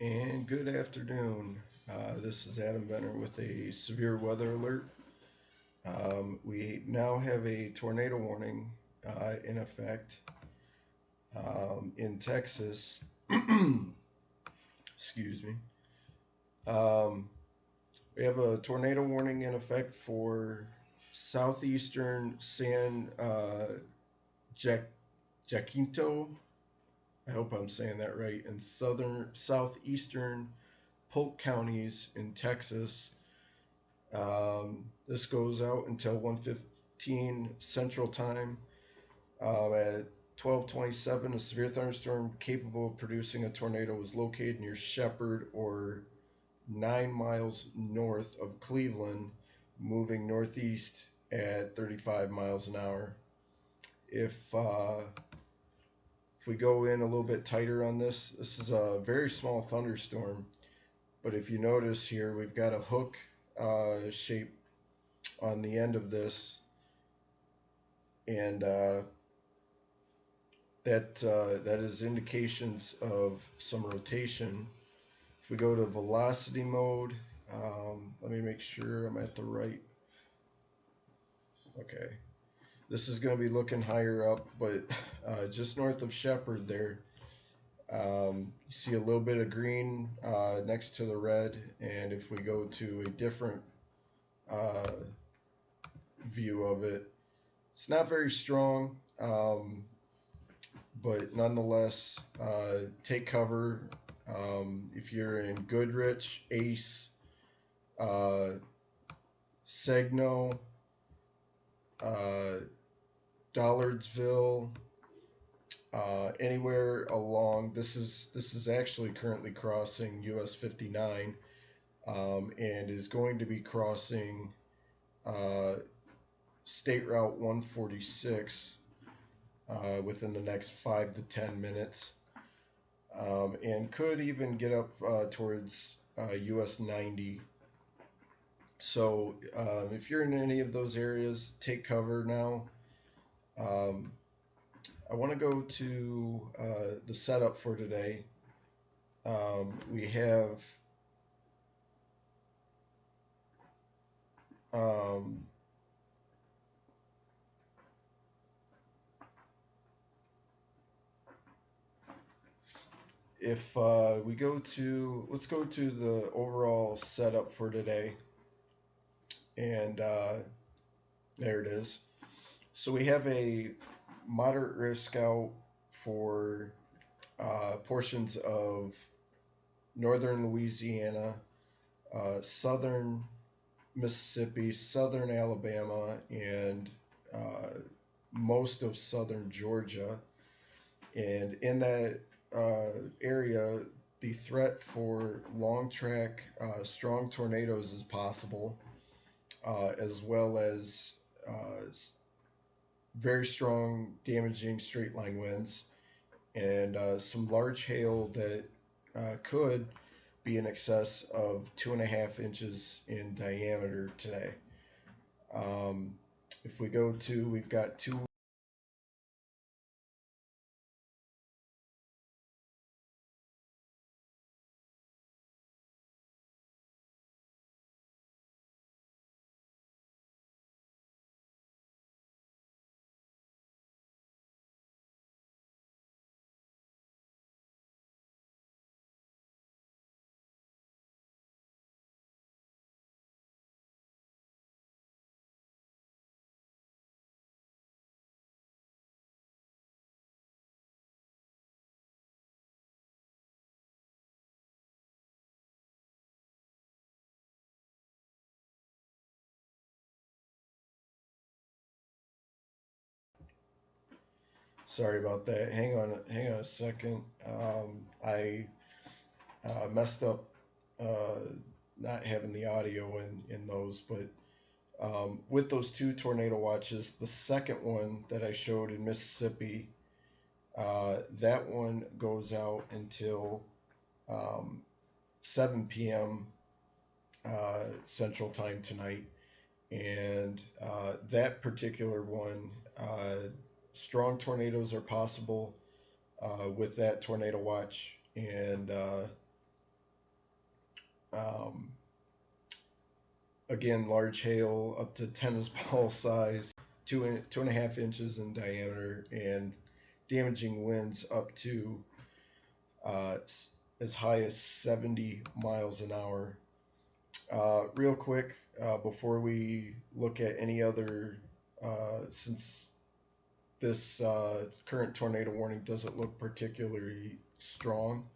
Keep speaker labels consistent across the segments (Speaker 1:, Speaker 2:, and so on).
Speaker 1: And good afternoon. This is Adam Benner with a severe weather alert. We now have a tornado warning in effect in Texas. Excuse me. Um, we have a tornado warning in effect for southeastern San Jac- Jacinto. I hope I'm saying that right. And southeastern Polk counties in Texas. This goes out until 1:15 Central Time. At 12:27, a severe thunderstorm capable of producing a tornado was located near Shepherd, or 9 miles north of Cleveland, moving northeast at 35 miles an hour. If we go in a little bit tighter on this, this is a very small thunderstorm. But if you notice here, we've got a hook shape on the end of this, and that is indications of some rotation. If we go to velocity mode, let me make sure I'm at the right. Okay, this is going to be looking higher up, but just north of Shepherd there, you see a little bit of green next to the red, and if we go to a different uh, view of it, it's not very strong. But nonetheless, take cover. If you're in Goodrich, Ace, uh, Segno, uh, Dollardsville, anywhere along. This is actually currently crossing US 59, and is going to be crossing uh, State Route 146 within the next 5 to 10 minutes. And could even get up towards US 90. So if you're in any of those areas, take cover now. Um, I want to go to the setup for today. We have um, if we go to, let's go to the overall setup for today. And there it is. So we have a moderate risk out for portions of northern Louisiana, southern Mississippi, southern Alabama, and uh, most of southern Georgia. And in that area, the threat for long track, strong tornadoes is possible, as well as very strong, damaging straight line winds, and some large hail that could be in excess of 2.5 inches in diameter today. Um, if we go to, we've got two. Sorry about that. Hang on a second. I messed up uh, not having the audio in those, but with those two tornado watches, the second one that I showed in Mississippi, that one goes out until um, 7 p.m. Central Time tonight, and that particular one, strong tornadoes are possible with that tornado watch, and Um, Again, large hail up to tennis ball size, 2.5 inches in diameter, and damaging winds up to uh, as high as 70 miles an hour. Real quick, before we look at any other, since this current tornado warning doesn't look particularly strong,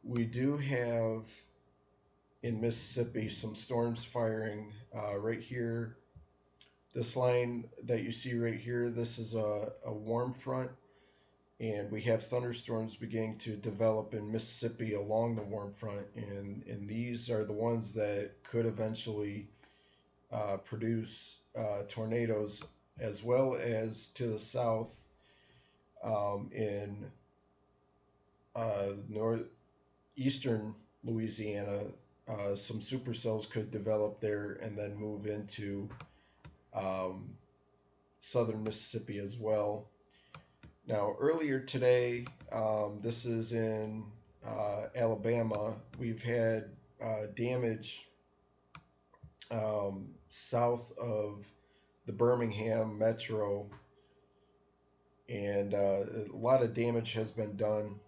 Speaker 1: we do have in Mississippi some storms firing right here. This line that you see right here, this is a warm front, and we have thunderstorms beginning to develop in Mississippi along the warm front, and these are the ones that could eventually produce tornadoes, as well as to the south in northeastern Louisiana. Some supercells could develop there and then move into um, southern Mississippi as well. Now, earlier today, this is in Alabama, we've had damage south of the Birmingham metro, and a lot of damage has been done.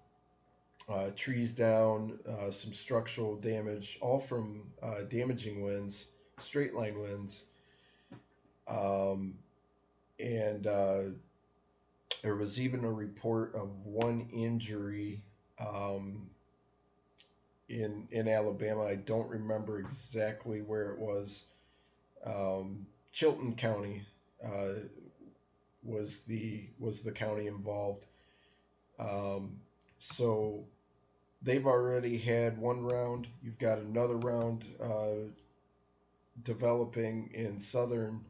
Speaker 1: Trees down, some structural damage, all from damaging winds, straight line winds. And there was even a report of one injury in Alabama. I don't remember exactly where it was. Chilton County was the county involved. So they've already had one round. You've got another round developing in southern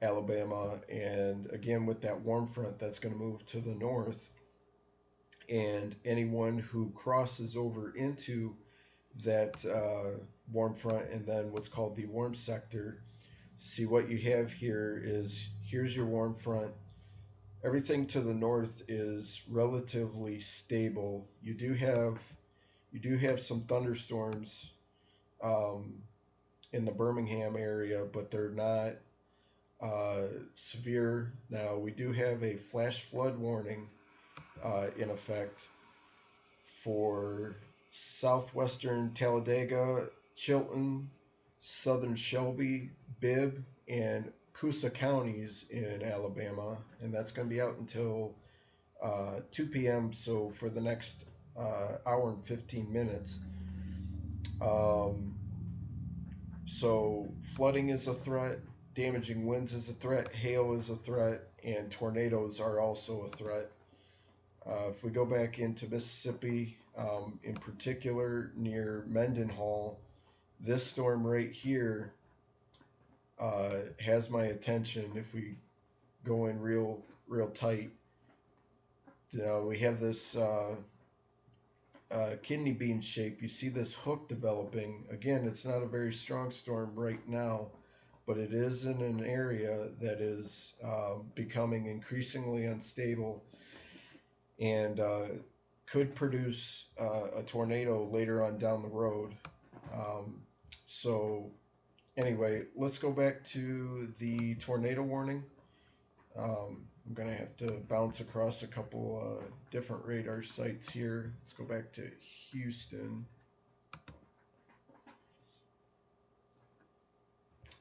Speaker 1: Alabama, and again with that warm front that's going to move to the north. And anyone who crosses over into that warm front and then what's called the warm sector, see what you have here is here's your warm front. Everything to the north is relatively stable. You do have some thunderstorms in the Birmingham area, but they're not severe. Now we do have a flash flood warning in effect for southwestern Talladega, Chilton, southern Shelby, Bibb, and Coosa counties in Alabama, and that's going to be out until 2 p.m. So for the next hour and 15 minutes. So flooding is a threat, damaging winds is a threat, hail is a threat, and tornadoes are also a threat. If we go back into Mississippi, in particular near Mendenhall, this storm right here has my attention. If we go in real tight, we have this kidney bean shape. You see this hook developing. Again, it's not a very strong storm right now, but it is in an area that is becoming increasingly unstable and could produce a tornado later on down the road. So anyway, let's go back to the tornado warning. I'm going to have to bounce across a couple different radar sites here. Let's go back to Houston.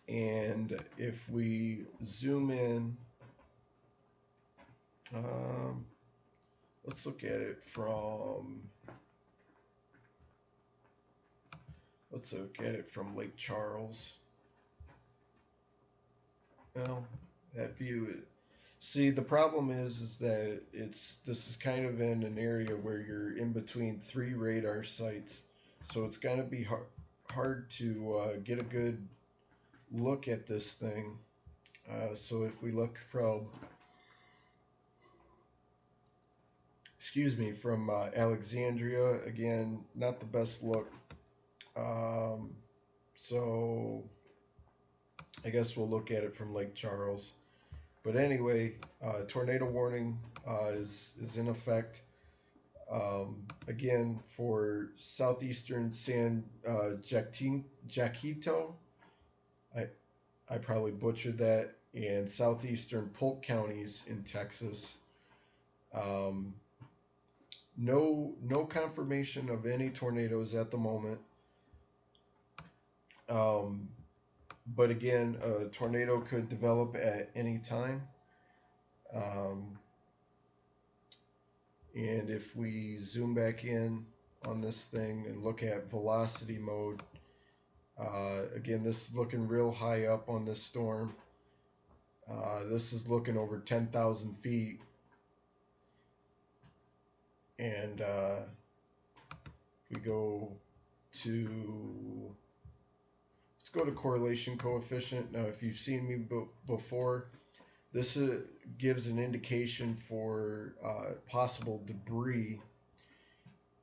Speaker 1: And if we zoom in, let's look at it from Lake Charles. Well, that view. See, the problem is that this is kind of in an area where you're in between 3 radar sites, so it's going to be hard to get a good look at this thing. So if we look from Alexandria, again, not the best look. So I guess we'll look at it from Lake Charles. But anyway, tornado warning is in effect. Again, for southeastern Jacinto, I, I probably butchered that, and southeastern Polk counties in Texas. Um, no confirmation of any tornadoes at the moment. Um, but again, a tornado could develop at any time. Um, and if we zoom back in on this thing and look at velocity mode, again, this is looking real high up on this storm. This is looking over 10,000 feet. And if we go to, let's go to correlation coefficient. Now, if you've seen me before, this gives an indication for possible debris.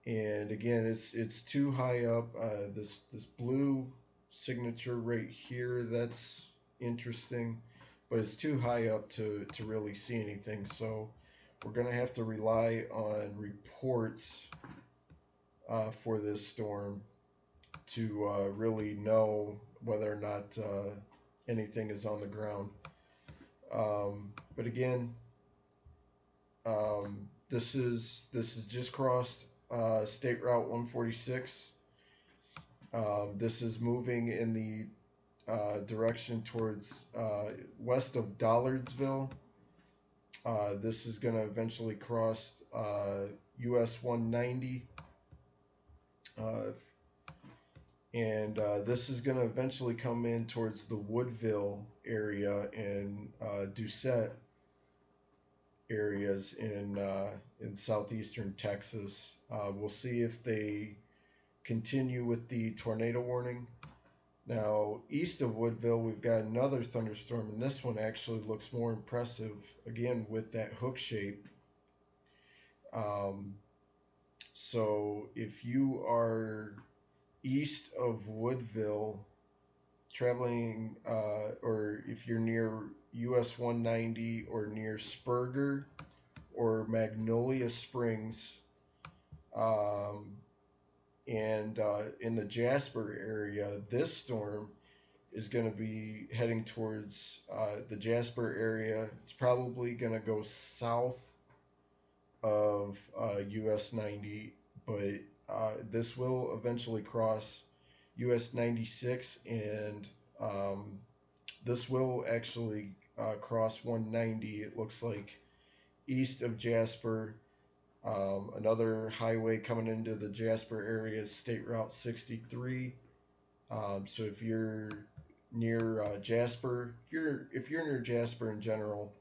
Speaker 1: And again, it's too high up. This blue signature right here, that's interesting, but it's too high up to really see anything. So we're going to have to rely on reports for this storm to really know whether or not anything is on the ground. But again, this is just crossed State Route 146. This is moving in the direction towards west of Dollardsville. This is going to eventually cross US 190. And this is going to eventually come in towards the Woodville area and Doucette areas in southeastern Texas. We'll see if they continue with the tornado warning. Now, east of Woodville, we've got another thunderstorm, and this one actually looks more impressive, again, with that hook shape. So if you are east of Woodville, traveling, or if you're near US 190 or near Spurger or Magnolia Springs, and in the Jasper area, this storm is going to be heading towards the Jasper area. It's probably going to go south of US 90, but this will eventually cross US 96, and this will actually cross 190, it looks like, east of Jasper. Another highway coming into the Jasper area is State Route 63. So if you're near Jasper, if you're near Jasper in general,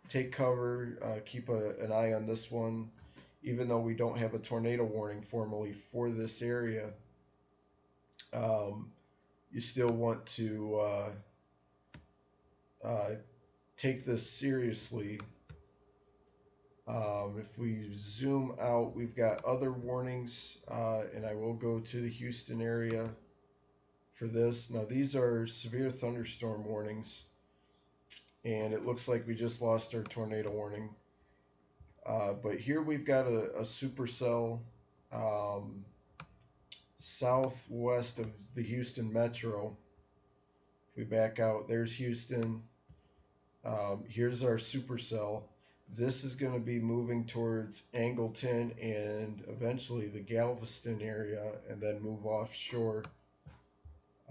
Speaker 1: take cover, keep an eye on this one. Even though we don't have a tornado warning formally for this area, you still want to take this seriously. If we zoom out, we've got other warnings, and I will go to the Houston area for this. Now, these are severe thunderstorm warnings, and it looks like we just lost our tornado warning. But here we've got a supercell southwest of the Houston metro. If we back out, there's Houston. Here's our supercell. This is going to be moving towards Angleton and eventually the Galveston area, and then move offshore.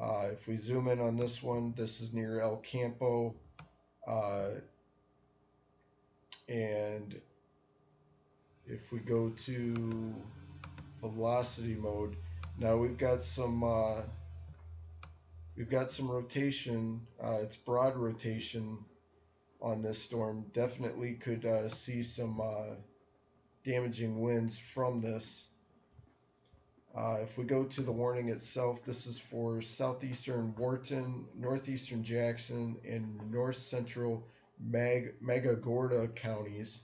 Speaker 1: If we zoom in on this one, this is near El Campo. And if we go to velocity mode, now we've got some rotation. It's broad rotation on this storm. Definitely could see some damaging winds from this. If we go to the warning itself, this is for southeastern Wharton, northeastern Jackson, and north central Magagorda counties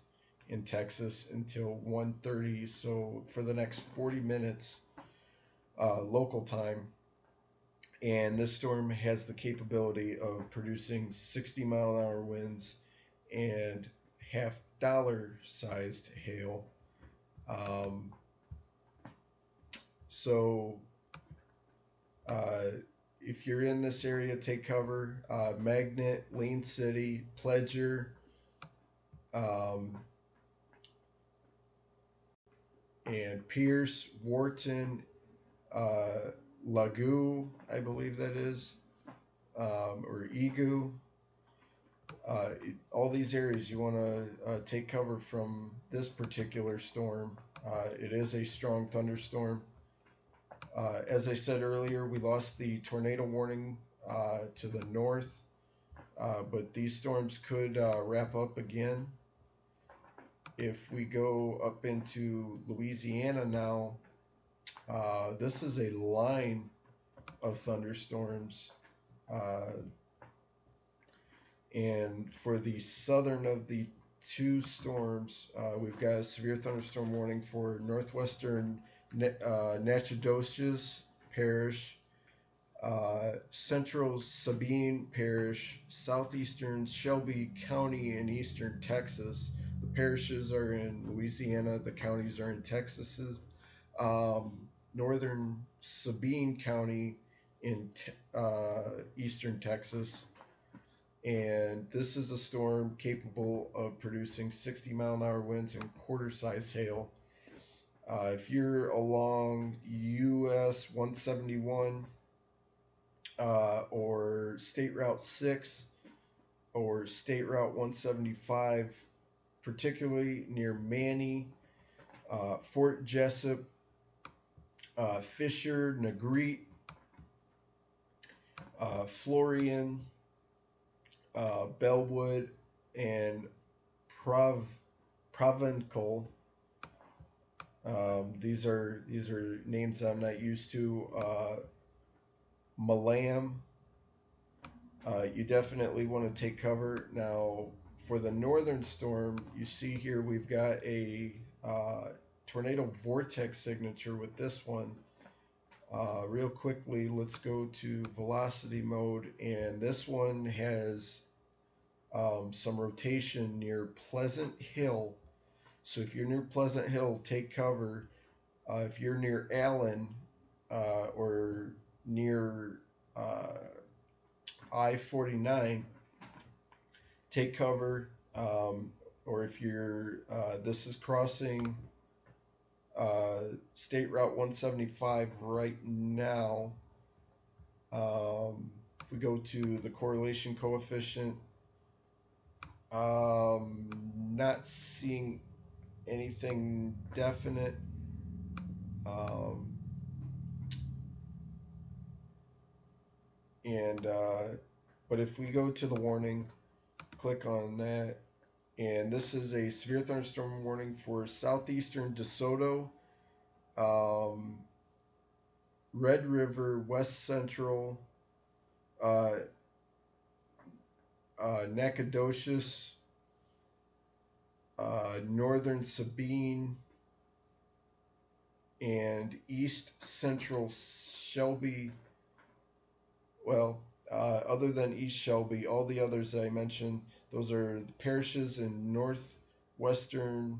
Speaker 1: in Texas until 1:30. So for the next 40 minutes local time. And this storm has the capability of producing 60-mile-an-hour winds and half-dollar sized hail. Um, so uh, if you're in this area, take cover. Magnet, Lane City, Pledger, um, and Pierce, Wharton, uh, Lagoo, I believe that is, or Egu. All these areas you want to take cover from this particular storm. It is a strong thunderstorm. As I said earlier, we lost the tornado warning to the north, but these storms could wrap up again. If we go up into Louisiana now, this is a line of thunderstorms. Uh, and for the southern of the two storms, we've got a severe thunderstorm warning for northwestern Natchitoches Parish, central Sabine Parish, southeastern Shelby County, and eastern Texas. The parishes are in Louisiana, the counties are in Texas. Northern Sabine County in eastern Texas. And this is a storm capable of producing 60-mile-an-hour winds and quarter-size hail. If you're along US 171 or State Route 6 or State Route 175, particularly near Manny, Fort Jessup, Fisher, Negrete, Florian, Bellwood, and Provencal. These are names I'm not used to. Malam. You definitely want to take cover. Now, for the northern storm, you see here we've got a tornado vortex signature with this one. Real quickly, let's go to velocity mode, and this one has some rotation near Pleasant Hill. So if you're near Pleasant Hill, take cover. If you're near Allen or near I-49, take cover. Or if you're, this is crossing State Route 175 right now. If we go to the correlation coefficient, not seeing anything definite. But if we go to the warning, click on that, and this is a severe thunderstorm warning for southeastern DeSoto, Red River, West Central, Nacogdoches, northern Sabine, and east central Shelby. Well, other than East Shelby, all the others that I mentioned, those are the parishes in northwestern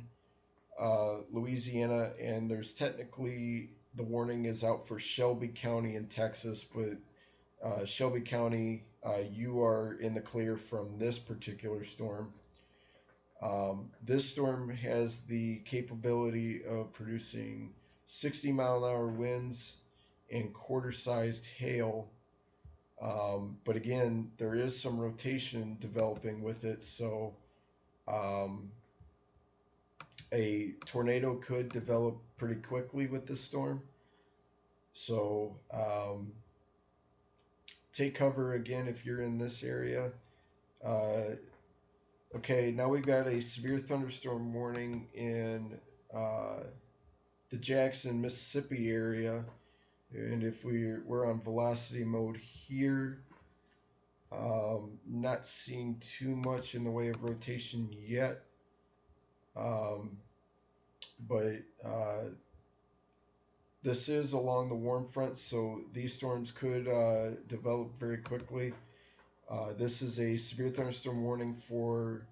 Speaker 1: Louisiana, and there's technically the warning is out for Shelby County in Texas, but Shelby County, you are in the clear from this particular storm. This storm has the capability of producing 60-mile-an-hour winds and quarter-sized hail. But again, there is some rotation developing with it, so a tornado could develop pretty quickly with this storm. So take cover again if you're in this area. Okay, now we've got a severe thunderstorm warning in the Jackson, Mississippi area. And if we're on velocity mode here, not seeing too much in the way of rotation yet. But this is along the warm front, so these storms could develop very quickly. This is a severe thunderstorm warning for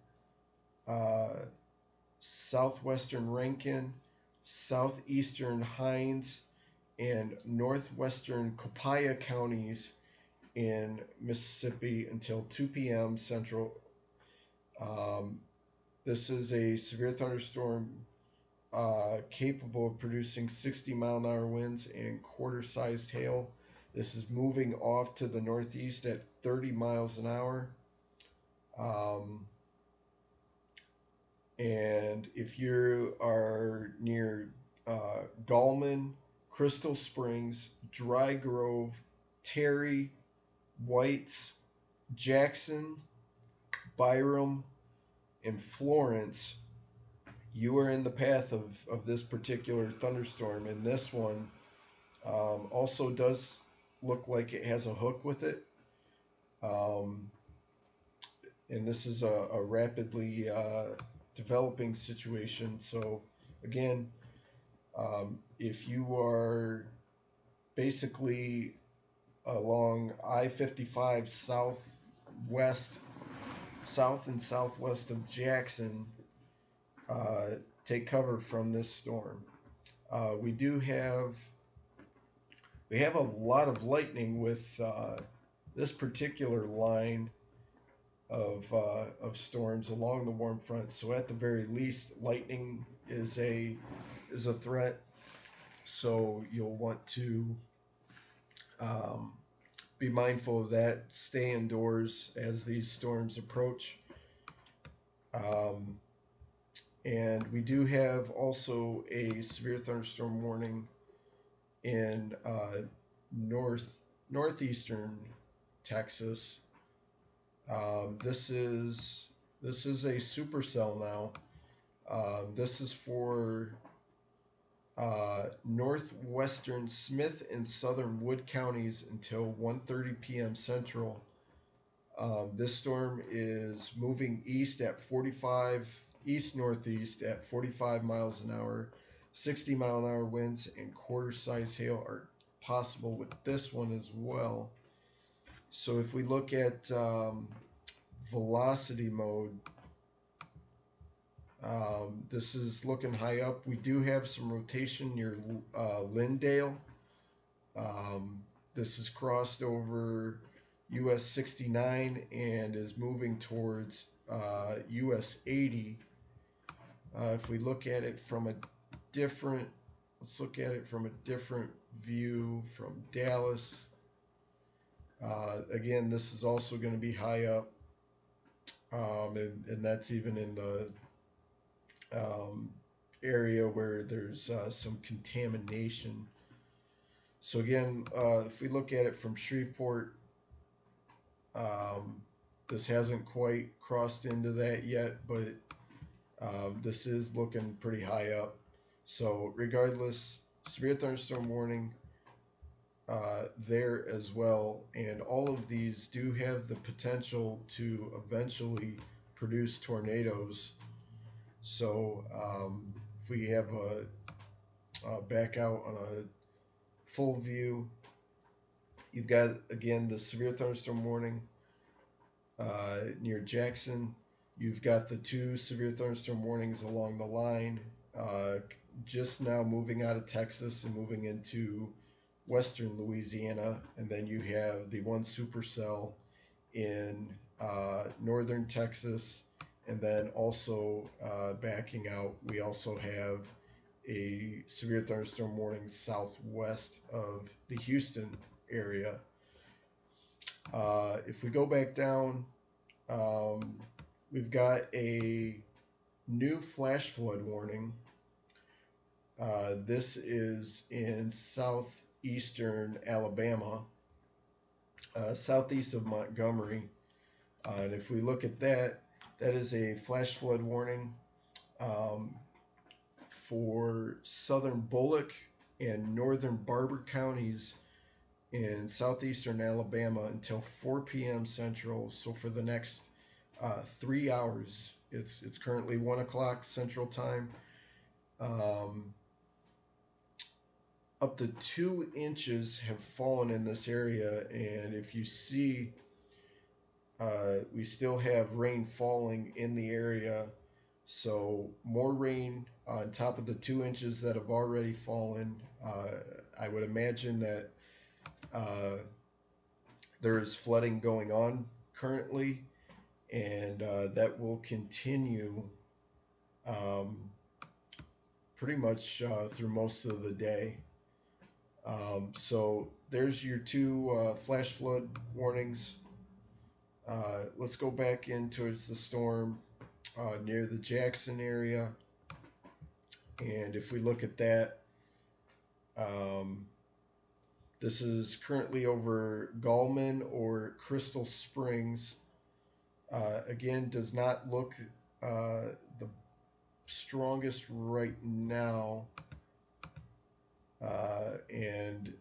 Speaker 1: southwestern Rankin, southeastern Hinds, and northwestern Copiah counties in Mississippi until 2 p.m. Central. Um, this is a severe thunderstorm capable of producing 60-mile-an-hour winds and quarter-sized hail. This is moving off to the northeast at 30 miles an hour. And if you are near Gallman, Crystal Springs, Dry Grove, Terry, Whites, Jackson, Byram, and Florence, you are in the path of this particular thunderstorm. And this one also does look like it has a hook with it. And this is a rapidly developing situation. So again, if you are basically along I-55 south and southwest of Jackson, take cover from this storm. We have a lot of lightning with this particular line of storms along the warm front. So at the very least, lightning is a threat. So you'll want to be mindful of that. Stay indoors as these storms approach. And we do have also a severe thunderstorm warning in northeastern Texas. This is a supercell now. This is for northwestern Smith and southern Wood counties until 1:30 p.m. Central. This storm is moving east northeast at 45 miles an hour. 60-mile-an-hour winds and quarter-size hail are possible with this one as well. So if we look at velocity mode, this is looking high up. We do have some rotation near Lindale. This has crossed over US 69 and is moving towards US 80. If we look at it from a different, let's look at it from a different view from Dallas. Again, this is also going to be high up, and that's even in the area where there's some contamination. So again, if we look at it from Shreveport, this hasn't quite crossed into that yet, but this is looking pretty high up. So regardless, severe thunderstorm warning there as well, and all of these do have the potential to eventually produce tornadoes. So if we have a back out on a full view, you've got again the severe thunderstorm warning near Jackson. You've got the two severe thunderstorm warnings along the line, just now moving out of Texas and moving into western Louisiana, and then you have the one supercell in northern Texas, and then also backing out, we also have a severe thunderstorm warning southwest of the Houston area. If we go back down, we've got a new flash flood warning. This is in southeastern Alabama, southeast of Montgomery. And if we look at that, that is a flash flood warning for southern Bullock and northern Barber counties in southeastern Alabama until 4 p.m. Central. So for the next 3 hours, it's currently 1 o'clock Central Time. Up to 2 inches have fallen in this area, and if you see, we still have rain falling in the area So more rain on top of the 2 inches that have already fallen. I would imagine that uh, there is flooding going on currently, and that will continue um, pretty much through most of the day. So there's your two flash flood warnings. Let's go back in towards the storm near the Jackson area. And if we look at that, um, this is currently over Gallman or Crystal Springs. Again, does not look the strongest right now. And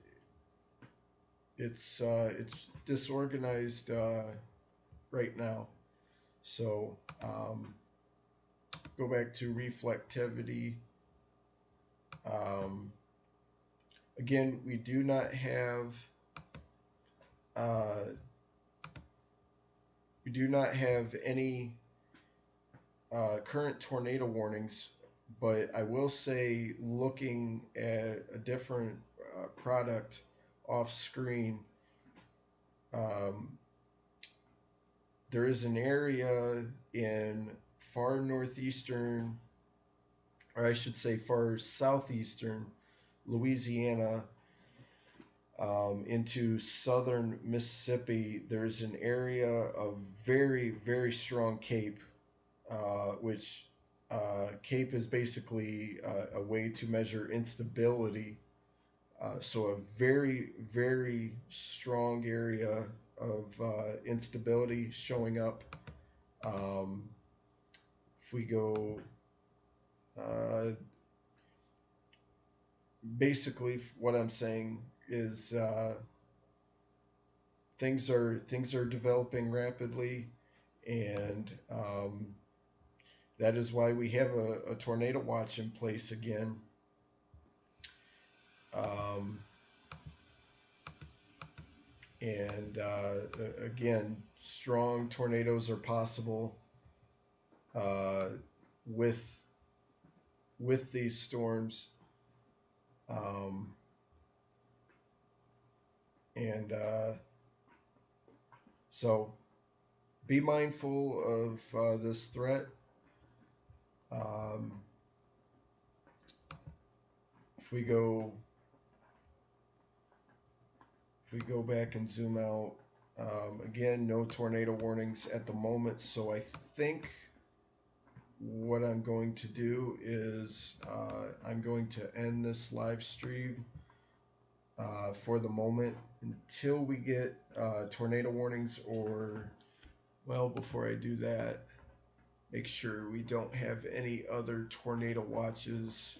Speaker 1: it's disorganized right now. So go back to reflectivity. Again, we do not have any current tornado warnings, but I will say, looking at a different product off screen, there is an area in far northeastern, or I should say far southeastern Louisiana, into southern Mississippi. There's an area of very, very strong cape, which cape is basically a way to measure instability. So a very, very strong area of instability showing up. If we go, basically, what I'm saying is things are developing rapidly, and that is why we have a tornado watch in place again. And again, strong tornadoes are possible with these storms. And so be mindful of this threat. If we go back and zoom out, again, no tornado warnings at the moment. So I think what I'm going to do is I'm going to end this live stream for the moment until we get tornado warnings, or, well, before I do that, make sure we don't have any other tornado watches.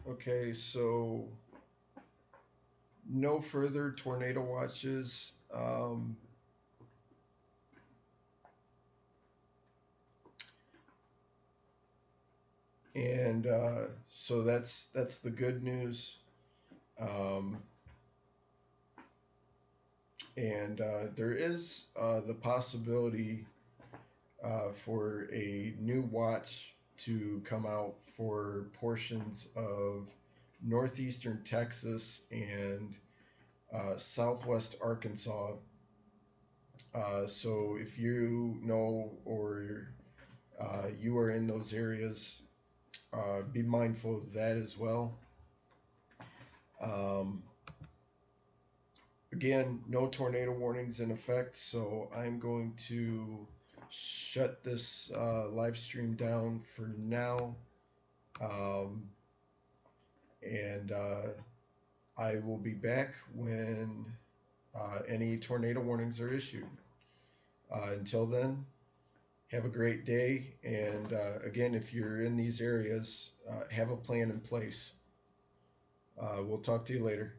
Speaker 1: Okay, so no further tornado watches. And so that's the good news. And there is the possibility for a new watch to come out for portions of northeastern Texas and southwest Arkansas. So if you know, or you are in those areas, be mindful of that as well. Again, no tornado warnings in effect, so I'm going to shut this live stream down for now. And I will be back when any tornado warnings are issued. Until then, have a great day. And again, if you're in these areas, have a plan in place. We'll talk to you later.